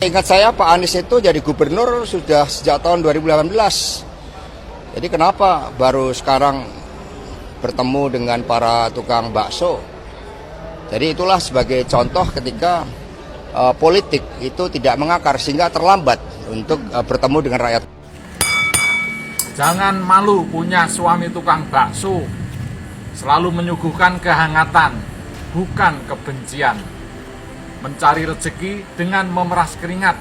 Ingat saya Pak Anies itu jadi gubernur sudah sejak tahun 2018. Jadi kenapa baru sekarang bertemu dengan para tukang bakso? Jadi itulah sebagai contoh ketika politik itu tidak mengakar sehingga terlambat untuk bertemu dengan rakyat. Jangan malu punya suami tukang bakso. Selalu menyuguhkan kehangatan, bukan kebencian. Mencari rezeki dengan memeras keringat,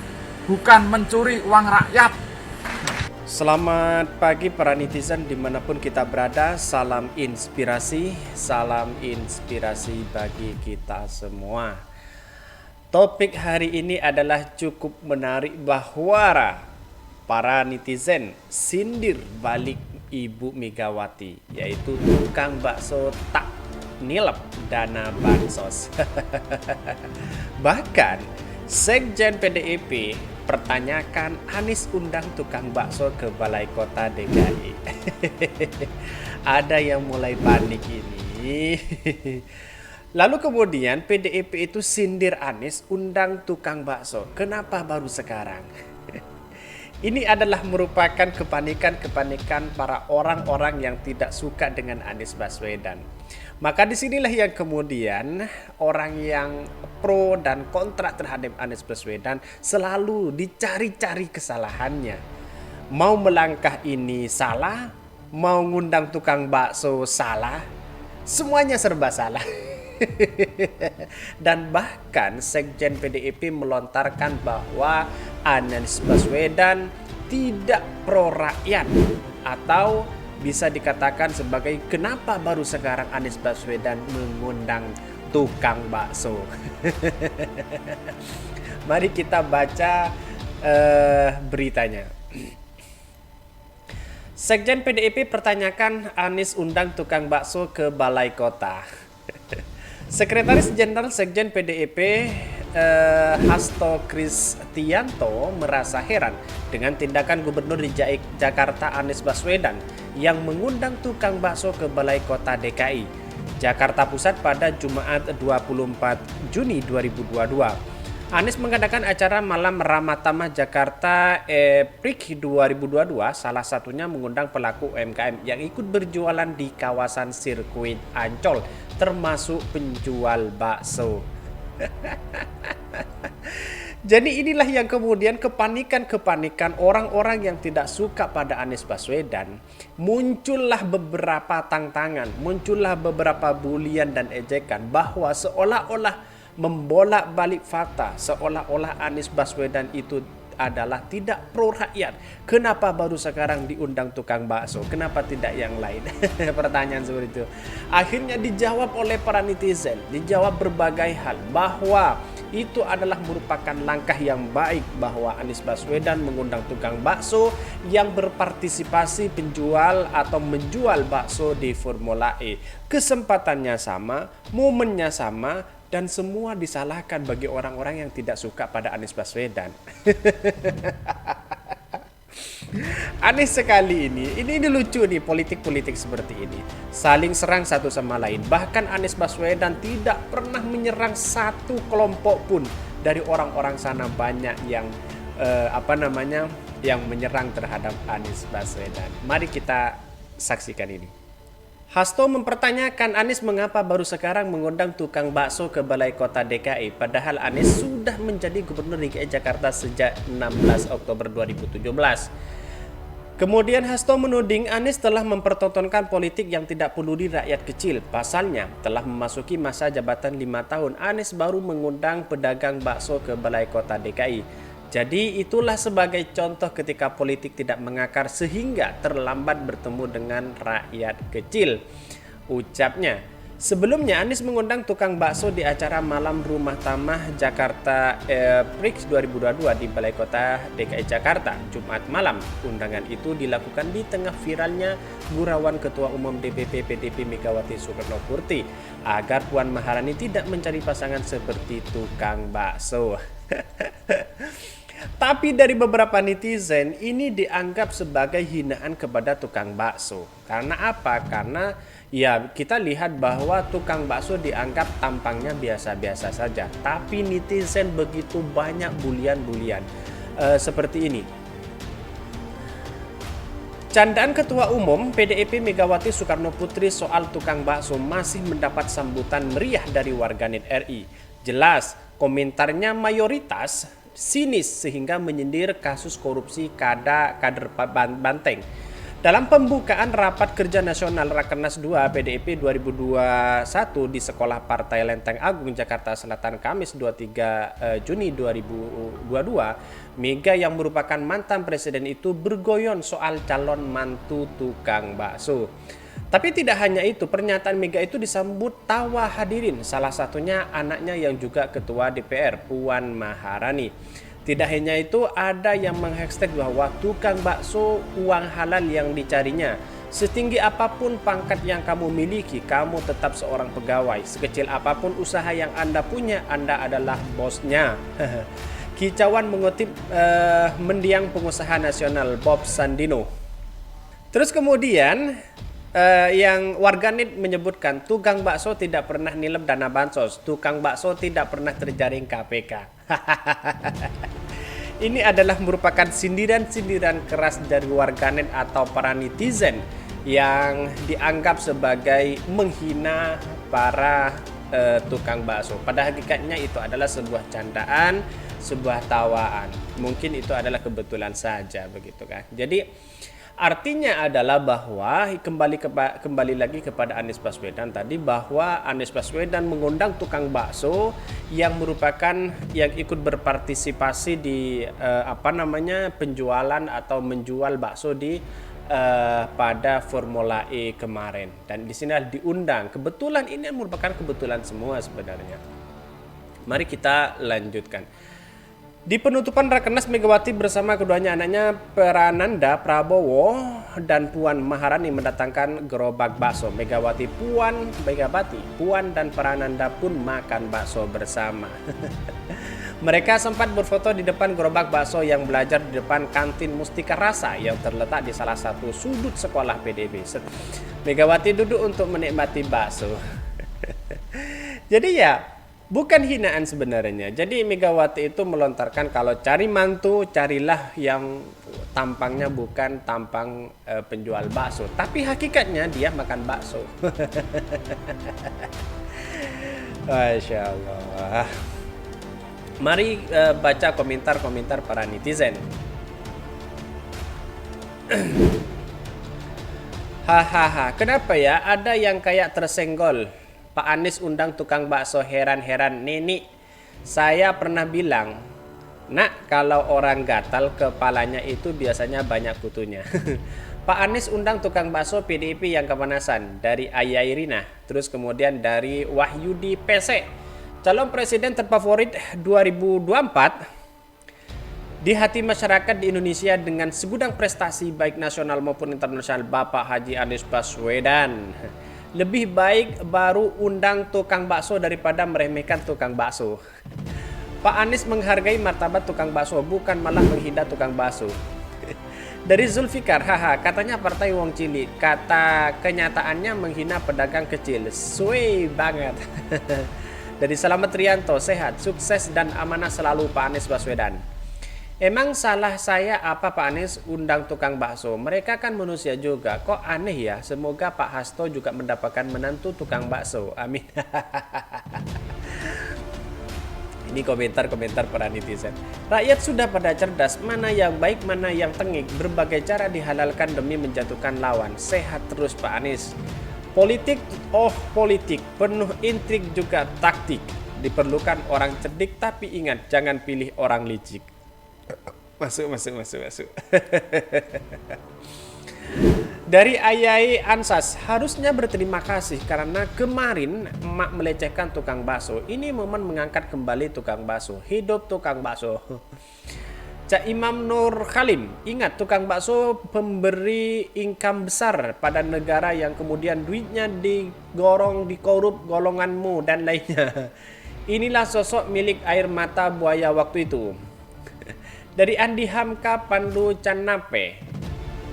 bukan mencuri uang rakyat. Selamat pagi para netizen dimanapun kita berada. Salam inspirasi bagi kita semua. Topik hari ini adalah cukup menarik bahwa para netizen sindir balik Ibu Megawati, yaitu tukang bakso tak nilep dana bansos. Bahkan Sekjen PDIP pertanyakan Anies undang tukang bakso ke Balai Kota DKI. Ada yang mulai panik ini. Lalu kemudian PDIP itu sindir Anies undang tukang bakso. Kenapa baru sekarang? Ini adalah merupakan kepanikan para orang-orang yang tidak suka dengan Anies Baswedan. Maka disinilah yang kemudian orang yang pro dan kontra terhadap Anies Baswedan selalu dicari-cari kesalahannya. Mau melangkah ini salah, mau ngundang tukang bakso salah, semuanya serba salah. Dan bahkan Sekjen PDIP melontarkan bahwa Anies Baswedan tidak pro rakyat, atau bisa dikatakan sebagai kenapa baru sekarang Anies Baswedan mengundang tukang bakso. Mari kita baca beritanya. Sekjen PDIP pertanyakan Anies undang tukang bakso ke Balai Kota. Sekretaris Jenderal Sekjen PDIP Hasto Kristianto merasa heran dengan tindakan Gubernur DKI Jakarta Anies Baswedan yang mengundang tukang bakso ke Balai Kota DKI Jakarta Pusat pada Jumat 24 Juni 2022. Anies mengadakan acara Malam Ramah Tamah Jakarta PRIK 2022, salah satunya mengundang pelaku UMKM yang ikut berjualan di kawasan sirkuit Ancol, termasuk penjual bakso. Jadi inilah yang kemudian kepanikan orang-orang yang tidak suka pada Anies Baswedan. Muncullah beberapa tantangan, muncullah beberapa bulian dan ejekan bahwa seolah-olah membolak-balik fakta, seolah-olah Anies Baswedan itu adalah tidak pro rakyat. Kenapa baru sekarang diundang tukang bakso? Kenapa tidak yang lain? Pertanyaan seperti itu. Akhirnya dijawab oleh para netizen, dijawab berbagai hal bahwa itu adalah merupakan langkah yang baik bahwa Anies Baswedan mengundang tukang bakso yang berpartisipasi penjual atau menjual bakso di Formula E. Kesempatannya sama, momennya sama, dan semua disalahkan bagi orang-orang yang tidak suka pada Anies Baswedan. Aneh sekali ini lucu nih, politik-politik seperti ini. Saling serang satu sama lain. Bahkan Anies Baswedan tidak pernah menyerang satu kelompok pun dari orang-orang sana. Banyak yang yang menyerang terhadap Anies Baswedan. Mari kita saksikan ini. Hasto mempertanyakan Anies mengapa baru sekarang mengundang tukang bakso ke Balai Kota DKI, padahal Anies sudah menjadi Gubernur DKI Jakarta sejak 16 Oktober 2017. Kemudian Hasto menuding Anies telah mempertontonkan politik yang tidak peduli rakyat kecil. Pasalnya, telah memasuki masa jabatan 5 tahun, Anies baru mengundang pedagang bakso ke Balai Kota DKI. Jadi itulah sebagai contoh ketika politik tidak mengakar sehingga terlambat bertemu dengan rakyat kecil, ucapnya. Sebelumnya Anies mengundang tukang bakso di acara Malam Rumah Tamah Jakarta PRIK 2022 di Balai Kota DKI Jakarta Jumat malam. Undangan itu dilakukan di tengah viralnya gurauan Ketua Umum DPP PDIP Megawati Soekarnoputri agar Puan Maharani tidak mencari pasangan seperti tukang bakso. Tapi dari beberapa netizen ini dianggap sebagai hinaan kepada tukang bakso. Karena apa? Karena ya kita lihat bahwa tukang bakso dianggap tampangnya biasa-biasa saja. Tapi netizen begitu banyak bulian-bulian seperti ini. Candaan Ketua Umum PDIP Megawati Soekarno Putri soal tukang bakso masih mendapat sambutan meriah dari warganet RI. Jelas, komentarnya mayoritas sinis sehingga menyindir kasus korupsi kader Banteng. Dalam pembukaan rapat kerja nasional Rakernas 2 PDIP 2021 di Sekolah Partai Lenteng Agung Jakarta Selatan Kamis 23 Juni 2022, Mega yang merupakan mantan presiden itu bergoyon soal calon mantu tukang bakso. Tapi tidak hanya itu, pernyataan Mega itu disambut tawa hadirin, salah satunya anaknya yang juga ketua DPR, Puan Maharani. Tidak hanya itu, ada yang menghashtag bahwa tukang bakso uang halal yang dicarinya. Setinggi apapun pangkat yang kamu miliki, kamu tetap seorang pegawai. Sekecil apapun usaha yang Anda punya, Anda adalah bosnya. Kicauan mengutip mendiang pengusaha nasional Bob Sandino. Terus kemudian yang warganet menyebutkan tukang bakso tidak pernah nilep dana bansos, tukang bakso tidak pernah terjaring KPK. Ini adalah merupakan sindiran-sindiran keras dari warganet atau para netizen yang dianggap sebagai menghina para tukang bakso. Pada hakikatnya itu adalah sebuah candaan, sebuah tawaan. Mungkin itu adalah kebetulan saja begitu kan. Jadi artinya adalah bahwa kembali lagi kepada Anies Baswedan tadi, bahwa Anies Baswedan mengundang tukang bakso yang merupakan yang ikut berpartisipasi di penjualan atau menjual bakso di pada Formula E kemarin, dan di sini diundang. Kebetulan ini merupakan kebetulan semua sebenarnya. Mari kita lanjutkan. Di penutupan Rakernas, Megawati bersama keduanya anaknya Prananda Prabowo dan Puan Maharani mendatangkan gerobak bakso. Megawati, Puan dan Prananda pun makan bakso bersama. Mereka sempat berfoto di depan gerobak bakso yang belajar di depan kantin Mustika Rasa yang terletak di salah satu sudut sekolah PDIP. Megawati duduk untuk menikmati bakso. Jadi ya, bukan hinaan sebenarnya. Jadi Megawati itu melontarkan kalau cari mantu, carilah yang tampangnya bukan tampang penjual bakso, tapi hakikatnya dia makan bakso. Masya Allah. Mari baca komentar-komentar para netizen. Hahaha, kenapa ya ada yang kayak tersenggol? Pak Anies undang tukang bakso, heran-heran. Nini, saya pernah bilang, nak, kalau orang gatal kepalanya itu biasanya banyak kutunya. Pak Anies undang tukang bakso PDIP yang kepanasan, dari Ayah Irina, terus kemudian dari Wahyudi PC. Calon presiden terfavorit 2024 di hati masyarakat di Indonesia dengan segudang prestasi baik nasional maupun internasional, Bapak Haji Anies Baswedan. Lebih baik baru undang tukang bakso daripada meremehkan tukang bakso. Pak Anies menghargai martabat tukang bakso, bukan malah menghina tukang bakso. Dari Zulfikar, katanya partai wong cilik, kata kenyataannya menghina pedagang kecil. Suwe banget. Dari Salamet Rianto, sehat, sukses dan amanah selalu Pak Anies Baswedan. Emang salah saya apa Pak Anies undang tukang bakso? Mereka kan manusia juga. Kok aneh ya? Semoga Pak Hasto juga mendapatkan menantu tukang bakso. Amin. Ini komentar-komentar para netizen. Rakyat sudah pada cerdas, mana yang baik, mana yang tengik. Berbagai cara dihalalkan demi menjatuhkan lawan. Sehat terus Pak Anies. Politik, penuh intrik juga taktik. Diperlukan orang cerdik, tapi ingat jangan pilih orang licik. Masuk. Dari Ayai Ansas, harusnya berterima kasih karena kemarin emak melecehkan tukang bakso. Ini momen mengangkat kembali tukang bakso. Hidup tukang bakso. Cak Imam Nur Khalim, ingat tukang bakso pemberi income besar pada negara yang kemudian duitnya digorong, dikorup golonganmu dan lainnya. Inilah sosok milik air mata buaya waktu itu. Dari Andi Hamka Pandu Canape,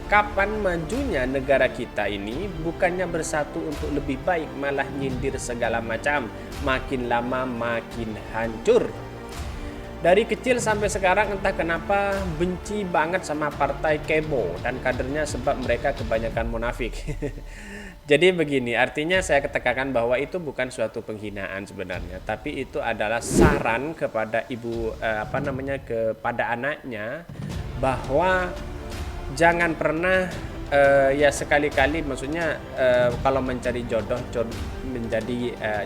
kapan majunya negara kita ini? Bukannya bersatu untuk lebih baik, malah nyindir segala macam. Makin lama makin hancur. Dari kecil sampai sekarang entah kenapa benci banget sama partai Kebo dan kadernya sebab mereka kebanyakan munafik. Jadi begini, artinya saya katakan bahwa itu bukan suatu penghinaan sebenarnya, tapi itu adalah saran kepada kepada anaknya bahwa jangan pernah ya sekali-kali, maksudnya kalau mencari jodoh menjadi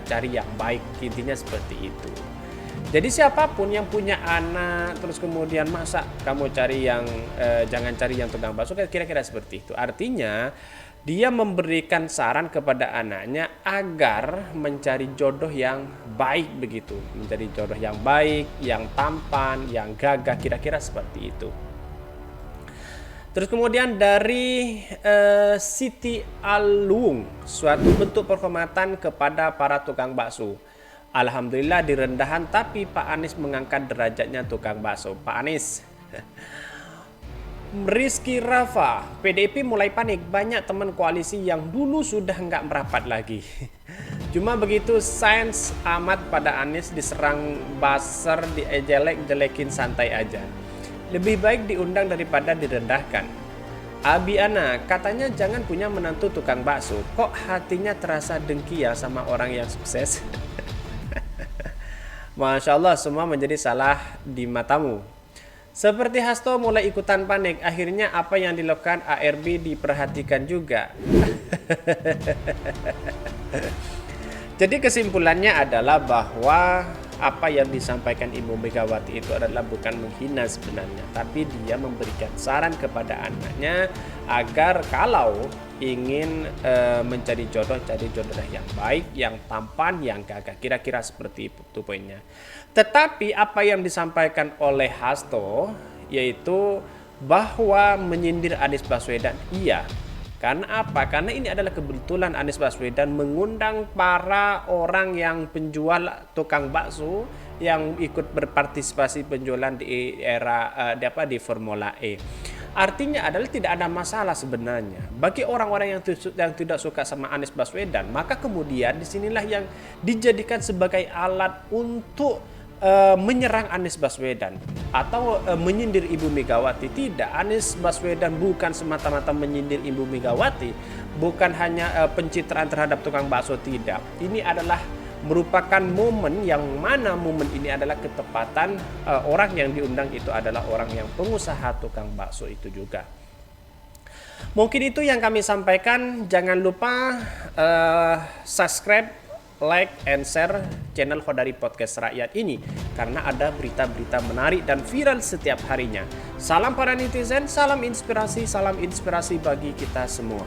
cari yang baik, intinya seperti itu. Jadi siapapun yang punya anak terus kemudian masa kamu cari yang jangan cari yang tukang bakso, kira-kira seperti itu. Artinya dia memberikan saran kepada anaknya agar mencari jodoh yang baik begitu, mencari jodoh yang baik, yang tampan, yang gagah, kira-kira seperti itu. Terus kemudian dari Siti Alung, suatu bentuk penghormatan kepada para tukang bakso. Alhamdulillah di rendahan, tapi Pak Anies mengangkat derajatnya tukang bakso. Pak Anies. Rizky Rafa, PDIP mulai panik, banyak teman koalisi yang dulu sudah nggak merapat lagi. Cuma begitu sains amat pada Anies, diserang buzzer, dijelek-jelekin santai aja. Lebih baik diundang daripada direndahkan. Abi Ana, katanya jangan punya menantu tukang bakso, kok hatinya terasa dengki ya sama orang yang sukses? Masya Allah, semua menjadi salah di matamu. Seperti Hasto mulai ikutan panik, akhirnya apa yang dilakukan ARB diperhatikan juga. Jadi kesimpulannya adalah bahwa apa yang disampaikan Ibu Megawati itu adalah bukan menghina sebenarnya, tapi dia memberikan saran kepada anaknya agar kalau ingin mencari jodoh, cari jodoh yang baik, yang tampan, yang gagah. Kira-kira seperti itu poinnya. Tetapi apa yang disampaikan oleh Hasto yaitu bahwa menyindir Anies Baswedan, iya. Karena apa? Karena ini adalah kebetulan Anies Baswedan mengundang para orang yang penjual tukang bakso yang ikut berpartisipasi penjualan di era di Formula E. Artinya adalah tidak ada masalah sebenarnya. Bagi orang-orang yang tidak suka sama Anies Baswedan, maka kemudian disinilah yang dijadikan sebagai alat untuk menyerang Anies Baswedan atau menyindir Ibu Megawati. Tidak, Anies Baswedan bukan semata-mata menyindir Ibu Megawati, bukan hanya pencitraan terhadap tukang bakso, tidak. Ini adalah merupakan momen yang mana momen ini adalah ketepatan orang yang diundang itu adalah orang yang pengusaha tukang bakso itu juga. Mungkin itu yang kami sampaikan. Jangan lupa subscribe, like, and share channel Khodari Podcast Rakyat ini karena ada berita-berita menarik dan viral setiap harinya. Salam para netizen, salam inspirasi bagi kita semua.